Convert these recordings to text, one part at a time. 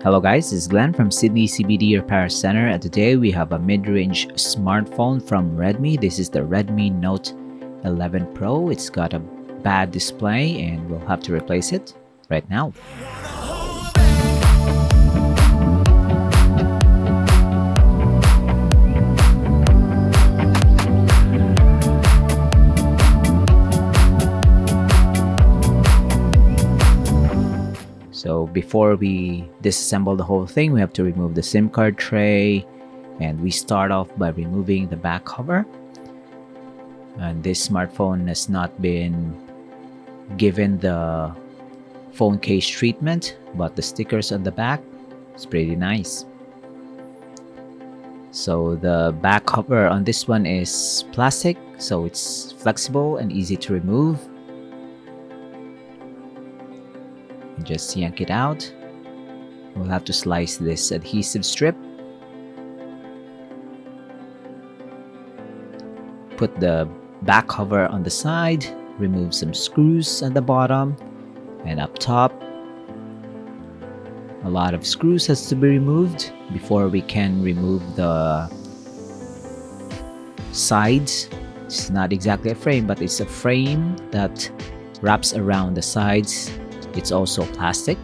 Hello guys, this is Glenn from Sydney CBD Repair Centre, and today we have a mid-range smartphone from Redmi. This is the Redmi Note 11 Pro. It's got a bad display and we'll have to replace it right now. So before we disassemble the whole thing, we have to remove the SIM card tray, and we start off by removing the back cover. And this smartphone has not been given the phone case treatment, but the stickers on the back is pretty nice. So the back cover on this one is plastic, so it's flexible and easy to remove. Just yank it out. We'll have to slice this adhesive strip. Put the back cover on the side, remove some screws at the bottom and up top. A lot of screws has to be removed before we can remove the sides. It's not exactly a frame, but it's a frame that wraps around the sides. It's also plastic.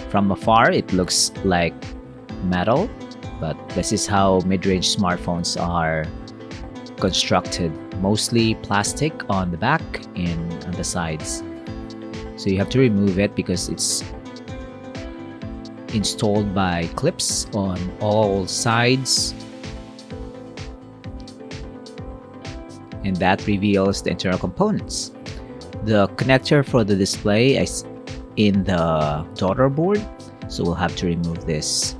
From afar, it looks like metal, but this is how mid-range smartphones are constructed. Mostly plastic on the back and on the sides. So you have to remove it because it's installed by clips on all sides. And that reveals the internal components. The connector for the display is in the daughter board, so we'll have to remove this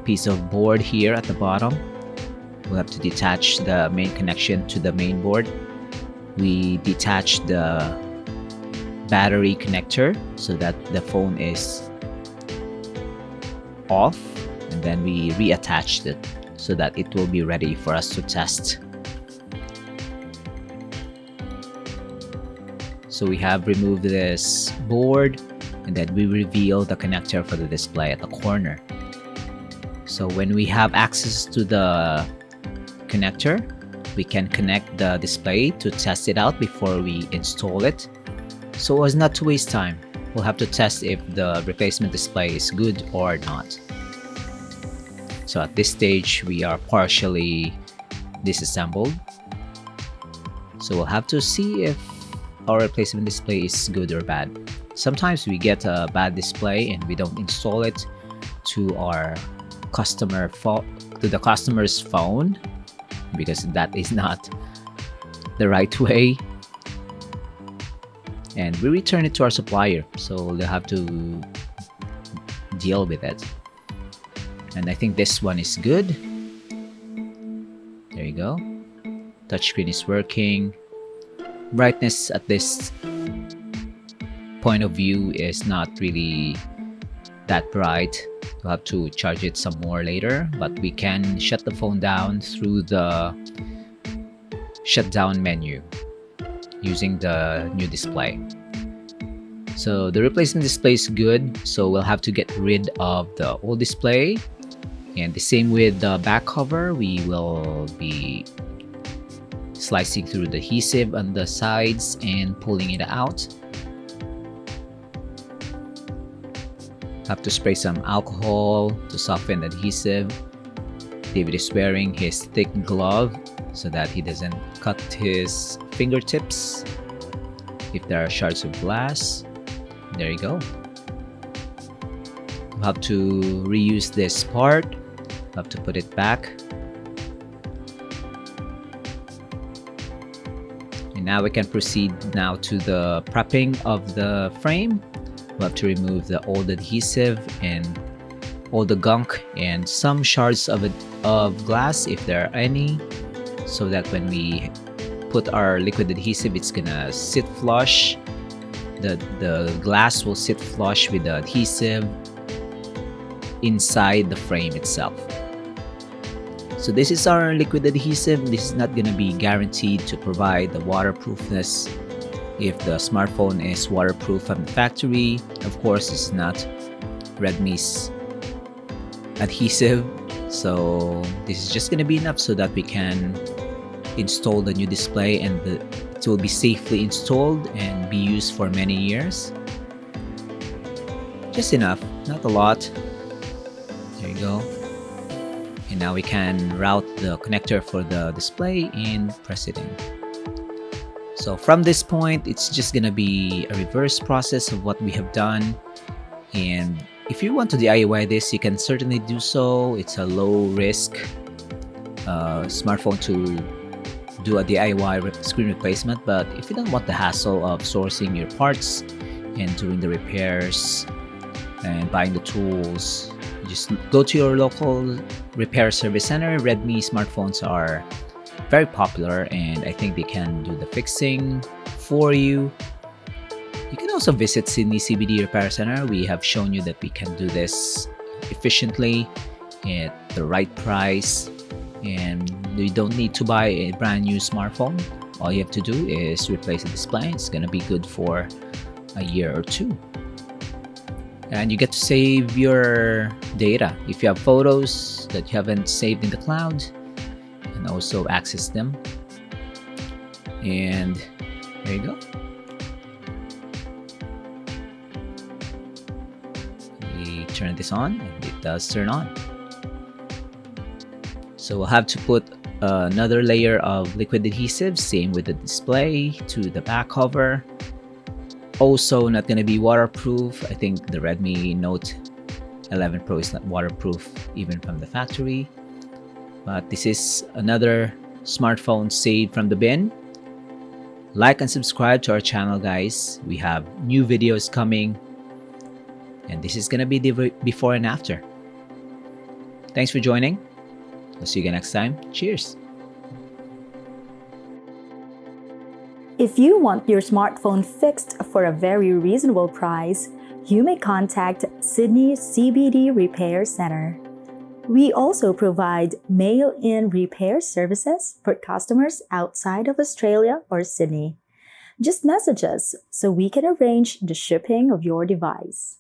piece of board here at the bottom. We'll have to detach the main connection to the main board. We detach the battery connector so that the phone is off, and then we reattached it so that it will be ready for us to test. So we have removed this board, and then we reveal the connector for the display at the corner. So when we have access to the connector, we can connect the display to test it out before we install it. So as not to waste time, we'll have to test if the replacement display is good or not. So at this stage, we are partially disassembled. So we'll have to see if our replacement display is good or bad. Sometimes we get a bad display and we don't install it to the customer's phone because that is not the right way, and we return it to our supplier, so they'll have to deal with it. And I think this one is good. There you go. Touchscreen is working. Brightness at this point of view is not really that bright. We'll have to charge it some more later, but we can shut the phone down through the shutdown menu using the new display. So the replacement display is good, so we'll have to get rid of the old display. And the same with the back cover, we will be slicing through the adhesive on the sides and pulling it out. Have to spray some alcohol to soften the adhesive. David is wearing his thick glove so that he doesn't cut his fingertips if there are shards of glass. There you go. We'll have to reuse this part. We'll have to put it back. Now we can proceed now to the prepping of the frame. We'll have to remove the old adhesive and all the gunk and some shards of glass if there are any, so that when we put our liquid adhesive, it's gonna sit flush. The glass will sit flush with the adhesive inside the frame itself. So this is our liquid adhesive. This is not going to be guaranteed to provide the waterproofness if the smartphone is waterproof from the factory. Of course, it's not Redmi's adhesive, so this is just going to be enough so that we can install the new display, and it will be safely installed and be used for many years. Just enough, not a lot. There you go. And now we can route the connector for the display and press it in. So from this point, it's just gonna be a reverse process of what we have done. And if you want to DIY this, you can certainly do so. It's a low risk smartphone to do a DIY screen replacement. But if you don't want the hassle of sourcing your parts and doing the repairs and buying the tools, just go to your local repair service center. Redmi smartphones are very popular, and I think they can do the fixing for you. You can also visit Sydney CBD Repair Centre. We have shown you that we can do this efficiently at the right price, and you don't need to buy a brand new smartphone. All you have to do is replace the display. It's gonna be good for a year or two. And you get to save your data. If you have photos that you haven't saved in the cloud, you can also access them. And there you go. We turn this on, and it does turn on. So we'll have to put another layer of liquid adhesive, same with the display, to the back cover. Also not going to be waterproof. I think the Redmi Note 11 Pro is not waterproof even from the factory. But this is another smartphone saved from the bin. Like and subscribe to our channel, guys. We have new videos coming, and this is going to be the before and after. Thanks for joining. We'll see you again next time. Cheers. If you want your smartphone fixed for a very reasonable price, you may contact Sydney CBD Repair Centre. We also provide mail-in repair services for customers outside of Australia or Sydney. Just message us so we can arrange the shipping of your device.